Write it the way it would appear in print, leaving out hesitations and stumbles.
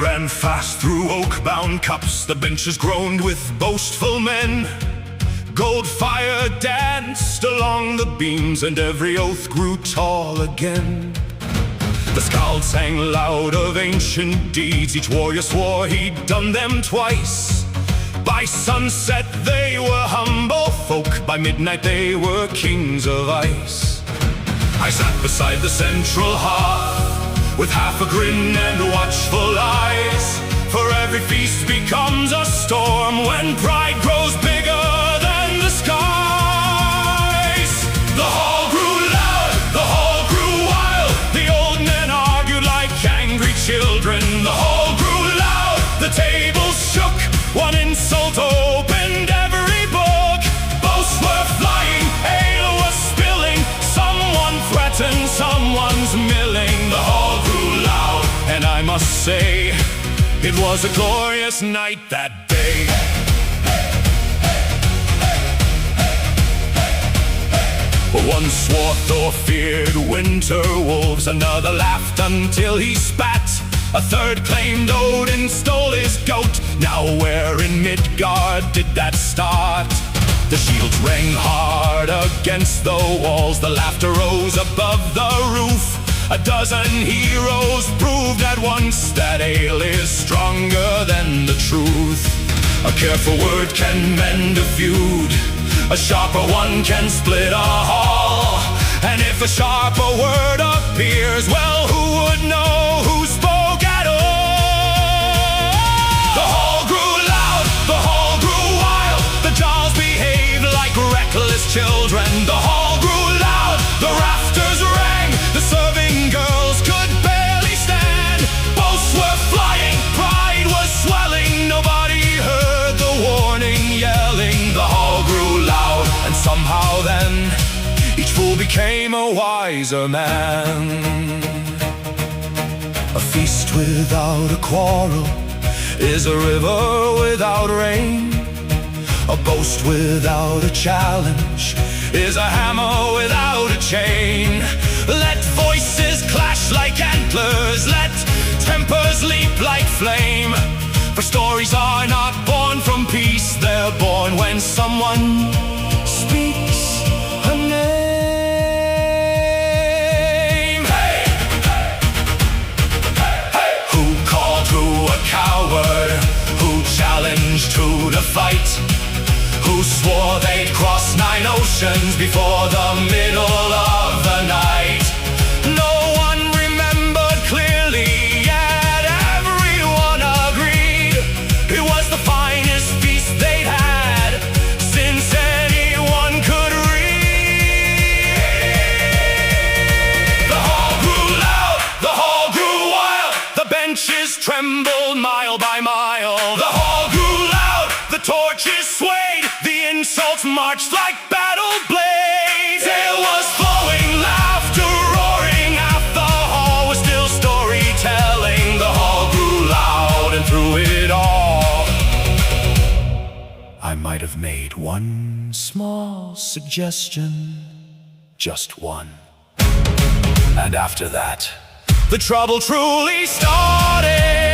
ran fast through oak-bound cups, the benches groaned with boastful men. Gold fire danced along the beams, and every oath grew tall again. The skald sang loud of ancient deeds, each warrior swore he'd done them twice. By sunset they were humble folk, by midnight they were kings of ice. I sat beside the central hearth, with half a grin and watchful eyes. For every feast becomes a storm, when pride grows bigger than the skies. The hall grew loud, the hall grew wild, the old men argued like angry children. The hall grew loud, the tables shook, one insult opened every book. Boasts were flying, ale was spilling, someone threatened, someone's milling. The hall grew loud, and I must say, it was a glorious night that day. One swore Þórr feared winter wolves, another laughed until he spat. A third claimed Odin stole his goat. Now where in Midgard did that start? The shields rang hard against the walls, the laughter rose above the roof. A dozen heroes proved at once that ale is stronger than the truth. A careful word can mend a feud, a sharper one can split a hall. And if a sharper word appears, well, who would know who spoke at all? The hall grew loud, the hall grew wild, the jaws behaved like reckless children. The hall grew loud, the rafters rang, the serving girls could barely stand. Boasts were flying, pride was swelling, nobody heard the warning yelling. The hall grew loud, and somehow then each fool became a wiser man. A feast without a quarrel is a river without rain. A boast without a challenge is a hammer without a chain. Let voices clash like antlers, let tempers leap like flame. For stories are not born from peace, they're born when someone speaks a name. Hey! Hey! Hey! Who called who a coward? Who challenged who to fight? Who swore they'd cross 9 oceans before the middle of the night? No one remembered clearly, yet everyone agreed it was the finest feast they'd had since anyone could read. The hall grew loud, the hall grew wild, the benches trembled mile by mile. The hall grew loud, the torches swayed, the insults marched like battle blades. It was flowing, laughter roaring, half the hall was still storytelling. The hall grew loud, and through it all I might have made one small suggestion, just one. And after that, the trouble truly started.